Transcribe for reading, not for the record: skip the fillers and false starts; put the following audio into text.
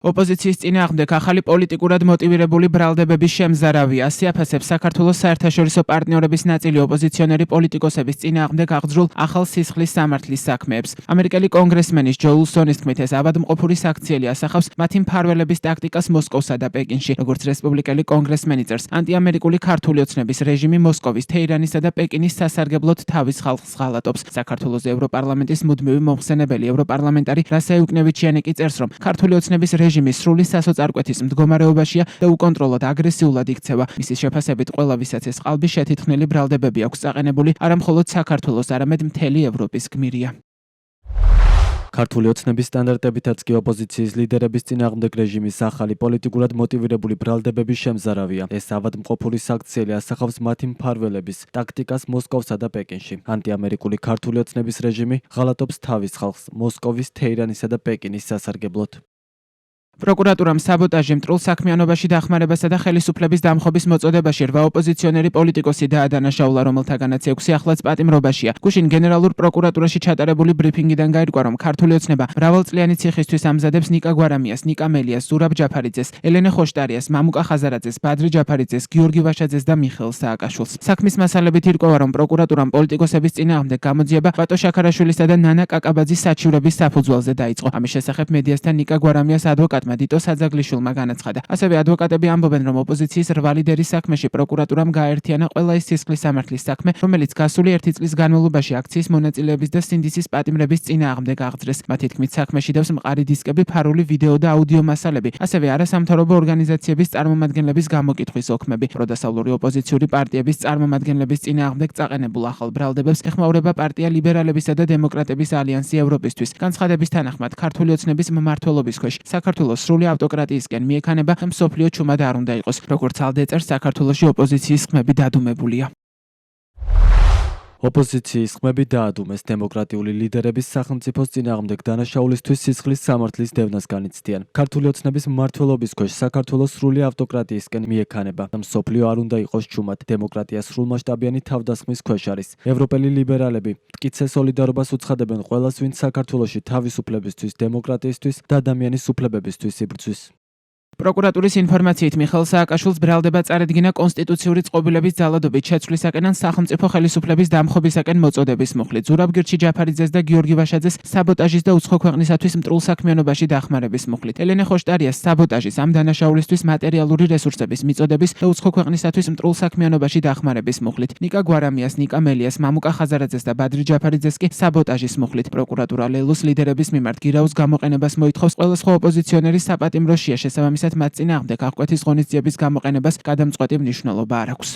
ოპოზიციის წინააღმდეგ ახალი პოლიტიკურად მოტივირებული ბრალდებების შემზარავია. ასიაფასებს საქართველოს საერთაშორისო პარტნიორების ნაწილი ოპოზიციონერი პოლიტიკოსების წინააღმდეგ აღძრულ ახალ სისხლის სამართლის საქმეებს. ამერიკელი კონგრესმენის ჯო ულსონის თქმით, ეს ავადმყოფური საქციელი ასახავს მათი მფარველების ტაქტიკას მოსკოვსა და პეკინში. როგორც რესპუბლიკელი კონგრესმენი წერს, ანტიამერიკული ქართული ოცნების რეჟიმი მოსკოვის, თეირანისა და პეკინის სასარგებლოდ თავის ხალხს ღალატობს. საქართველოს ევროპარლამენტის მუდმივი მომხსენებელი ევროპარლამენტარი რასა ეუკნევიჩიანი კი წერს, რომ ქართული ოცნების რეჟიმი სრული სასოწარკვეთის მდგომარეობაშია და უკონტროლოდ აგრესიულად იქცევა. მისის შეფასებით, ყველა ვისაც ეს ყალბი შეთითქმელი ბრალდებები აქვს წაყენებული, არა მხოლოდ საქართველოს, არამედ მთელი ევროპის გმირია. ქართული ოცნების სტანდარტებითაც კი ოპოზიციის ლიდერების წინააღმდეგ რეჟიმის ახალი პოლიტიკურად მოტივირებული ბრალდებების შემზარავია. ეს ავადმყოფური საქციელი ასახავს მათი მფარველების ტაქტიკას მოსკოვსა და პეკინში. ანტიამერიკული ქართული ოცნების რეჟიმი ღალატობს თავის ხალხს მოსკოვის, თეირანისა და პეკინის სასარგებლოდ. პროკურატურამ საბოტაჟი, მტრულ საქმიანობაში დახმარებასა და ხელისუფლების დამხობის მოწოდებაში 8 ოპოზიციონერი პოლიტიკოსი დაადანაშაულა, რომელთაგანაც 6 ახლაც პატიმრობაშია. გუშინ გენერალურ პროკურატურაში ჩატარებული ბრიფინგიდან გაირკვა, რომ ქართული ოცნება მრავალწლიანი ციხისთვის ამზადებს ნიკა გვარამიას, ნიკა მელიას, ზურაბ ჯაფარიძეს, ელენე ხოშტარიას, მამუკა ხაზარაძეს, ბადრი ჯაფარიძეს, გიორგი ვაშაძეს და მიხეილ სააკაშვილს. საქმის მასალებით ირკვევა, რომ პროკურატურამ პოლიტიკოსების წინააღმდეგ გამოძიება ბატო შაქარაშვილისა და ნანა კაკაბაძის საჩივრების საფუძველზე დაიწყო. ამის შესახებ მედიასთან ნიკა გვარამიას ადვოკატმა დიტო საძაგლიშვილმა განაცხადა. ასევე ადვოკატები ამბობენ, რომ ოპოზიციის 8 ლიდერის საქმეში პროკურატურამ გააერთიანა ყველა ის სისხლის სამართლის საქმე, რომელიც გასული 1 წლის განმავლობაში აქციის მონაწილეების და სინდისის პატიმრების წინააღმდეგ აღძრეს. მათი თქმით, საქმეში დევს მყარი დისკები, ფარული ვიდეო და აუდიო მასალები, ასევე არასამთავრობო ორგანიზაციების წარმომადგენლების გამოკითხვის ოქმები. პროდასავლური ოპოზიციური პარტიების წარმომადგენლების წინააღმდეგ წაყენებულ ახალ ბრალდებებს ეხმაურება პარტია ლიბერალებისა და დემოკრატების ალიანსი ევროპისთვის. განცხადების თანახმად, ქართული ოცნების მმართველობის ქვეშ საქართველოს სრული ავტოკრატიისკენ მიექანება, მსოფლიო ჩუმად არ უნდა იყოს. როგორც ალდე წერს, საქართველოში ოპოზიციის ხმები დადუმებულია. ოპოზიციის ხმები დაადუმეს. დემოკრატიული ლიდერების სახელმწიფოს წინააღმდეგ დანაშაულისთვის სისხლის სამართლის დევნას განიცდიან. ქართული ოცნების მმართველობის ქვეშ საქართველოს სრული ავტოკრატიისკენ მიექანება და მსოფლიო არ უნდა იყოს ჩუმად. დემოკრატია სრულმასშტაბიანი თავდასხმის ქვეშ არის. ევროპელი ლიბერალები მტკიცე სოლიდარობას უცხადებენ ყველას, ვინც საქართველოში თავისუფლებისთვის, დემოკრატიისთვის და ადამიანის უფლებებისთვის იბრძვის. პროკურატურის ინფორმაციით, მიხეილ სააკაშვილს ბრალდება წარედგინა კონსტიტუციური წყობილების ძალადობით შეცვლისაკენ ან სახელმწიფო ხელისუფლების დამხობისაკენ მოწოდების მუხლით. ზურაბ ჯაფარიძეს და გიორგი ვაშაძეს საბოტაჟის და უცხო ქვეყნისათვის მტრულ საქმიანობაში დახმარების მუხლით. ელენე ხოშტარიას საბოტაჟის ამ დანაშაულისთვის მატერიალური რესურსების მიწოდების და უცხო ქვეყნისათვის მტრულ საქმიანობაში დახმარების მუხლით. ნიკა გვარამიას, ნიკა მელიას, მამუკა ხაზარაძეს და ბადრი ჯაფარიძეს კი საბოტაჟის მუხლით. პროკურატურა ლელოს ლიდერების მიმართ გირაუს გამოყენებას მოითხოვს. ყველა სხვა ოპოზიციონერის საპატიმროშია, შესაბამისად მათ წინააღმდეგ აღკვეთის ღონისძიების გამოყენებას გადამწყვეტი მნიშვნელობა არ აქვს.